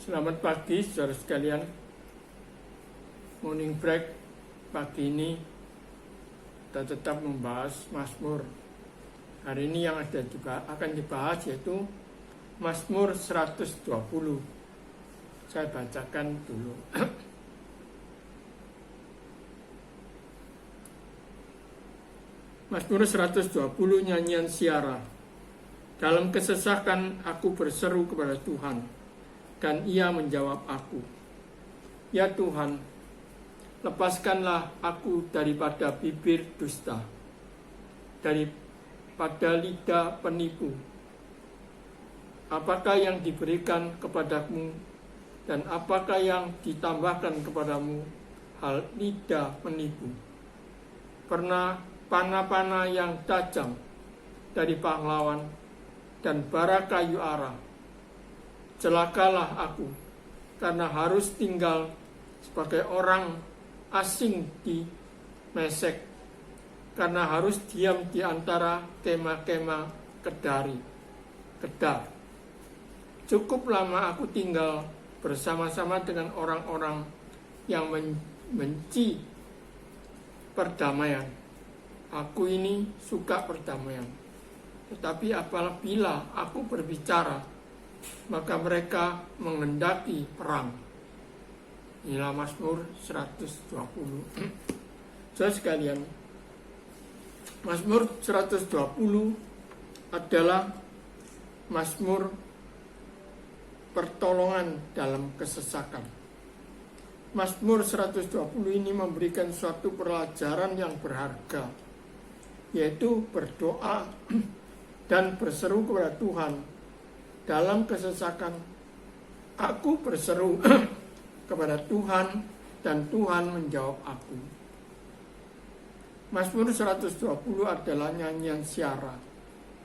Selamat pagi saudara sekalian. Morning break pagi ini kita tetap membahas Mazmur. Hari ini yang akan dibahas yaitu Mazmur 120. Saya bacakan dulu. Mazmur 120, nyanyian siara. Dalam kesesakan aku berseru kepada Tuhan, dan Ia menjawab aku. Ya Tuhan, lepaskanlah aku daripada bibir dusta, daripada lidah penipu. Apakah yang diberikan kepadamu dan apakah yang ditambahkan kepadamu hal lidah penipu? Pernah panah-panah yang tajam dari pahlawan dan bara kayu arah. Celakalah aku, karena harus tinggal sebagai orang asing di Mesek, karena harus diam di antara kemah-kemah Kedar. Cukup lama aku tinggal bersama-sama dengan orang-orang yang benci perdamaian. Aku ini suka perdamaian. Tetapi apabila aku berbicara, maka mereka menghendaki perang. Inilah Mazmur 120. Saudara sekalian, Mazmur 120 adalah Mazmur pertolongan dalam kesesakan. Mazmur 120 ini memberikan suatu pelajaran yang berharga, yaitu berdoa dan berseru kepada Tuhan. Dalam kesesakan, aku berseru kepada Tuhan dan Tuhan menjawab aku. Mazmur 120 adalah nyanyian siara.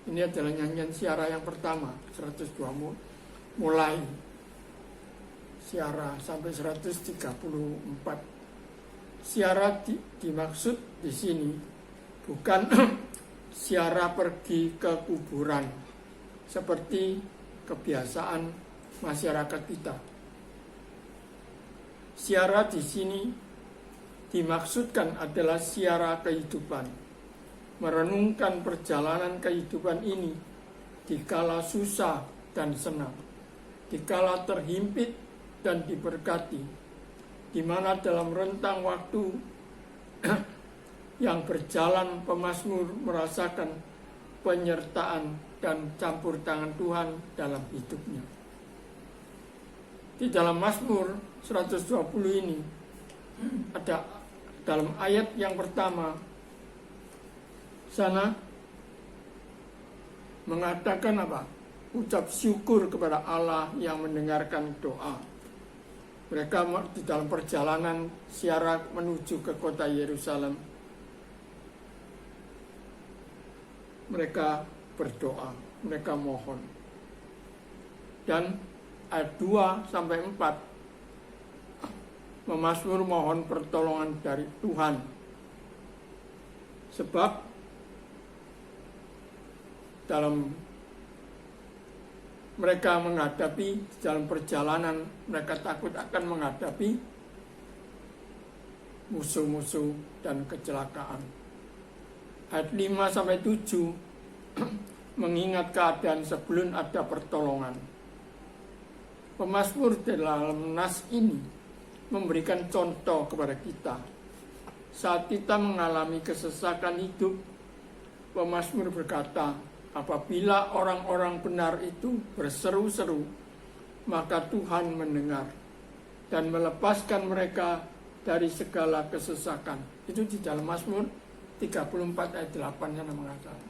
Ini adalah nyanyian siara yang pertama, 120 mulai siara sampai 134. Siara dimaksud di sini bukan siara pergi ke kuburan seperti kebiasaan masyarakat kita. Siara di sini dimaksudkan adalah siara kehidupan, merenungkan perjalanan kehidupan ini dikala susah dan senang, dikala terhimpit dan diberkati, di mana dalam rentang waktu yang berjalan pemazmur merasakan penyertaan dan campur tangan Tuhan dalam hidupnya. Di dalam Mazmur 120 ini ada dalam ayat yang pertama sana mengatakan apa? Ucap syukur kepada Allah yang mendengarkan doa. Mereka di dalam perjalanan siara menuju ke kota Yerusalem, mereka berdoa, mereka mohon. Dan ayat 2-4 memazmur mohon pertolongan dari Tuhan. Sebab dalam mereka menghadapi dalam perjalanan, mereka takut akan menghadapi musuh-musuh dan kecelakaan. Ayat 5-7 mengingat keadaan sebelum ada pertolongan. Pemazmur dalam nas ini memberikan contoh kepada kita. Saat kita mengalami kesesakan hidup, pemazmur berkata, apabila orang-orang benar itu berseru-seru, maka Tuhan mendengar dan melepaskan mereka dari segala kesesakan. Itu di dalam Mazmur 34 ayat 8 yang mengatakan.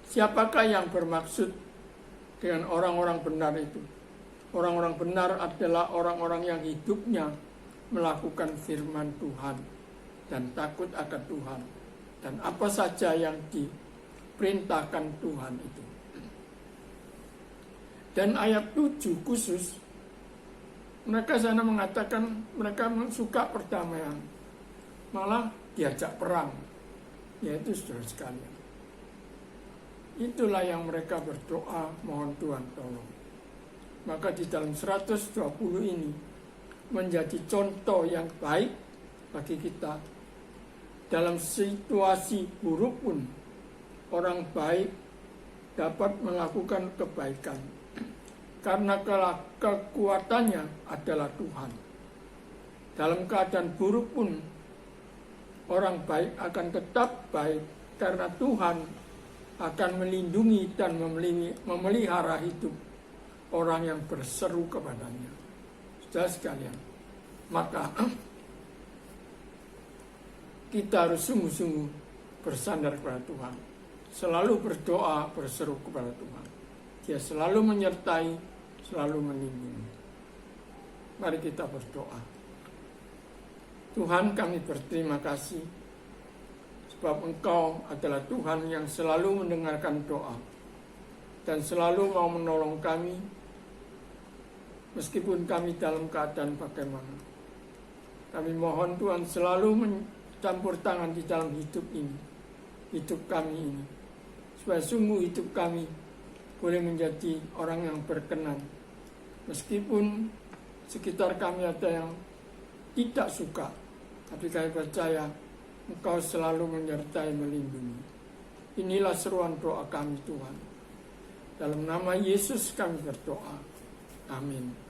Siapakah yang bermaksud dengan orang-orang benar itu? Orang-orang benar adalah orang-orang yang hidupnya melakukan firman Tuhan dan takut akan Tuhan, dan apa saja yang diperintahkan Tuhan itu. Dan ayat 7 khusus, mereka sana mengatakan mereka suka perdamaian, malah diajak perang, yaitu saudara sekalian. Itulah yang mereka berdoa mohon Tuhan tolong. Maka di dalam 120 ini menjadi contoh yang baik bagi kita. Dalam situasi buruk pun orang baik dapat melakukan kebaikan, karena kekuatannya adalah Tuhan. Dalam keadaan buruk pun orang baik akan tetap baik, karena Tuhan akan melindungi dan memelihara hidup orang yang berseru kepadanya. Saudara sekalian, maka kita harus sungguh-sungguh bersandar kepada Tuhan, selalu berdoa, berseru kepada Tuhan. Dia selalu menyertai, selalu melindungi. Mari kita berdoa. Tuhan, kami berterima kasih sebab Engkau adalah Tuhan yang selalu mendengarkan doa dan selalu mau menolong kami meskipun kami dalam keadaan bagaimana. Kami mohon Tuhan selalu mencampur tangan di dalam hidup ini, hidup kami ini, supaya sungguh hidup kami boleh menjadi orang yang berkenan. Meskipun sekitar kami ada yang tidak suka, tapi kami percaya Engkau selalu menyertai, melindungi. Inilah seruan doa kami Tuhan. Dalam nama Yesus kami berdoa. Amin.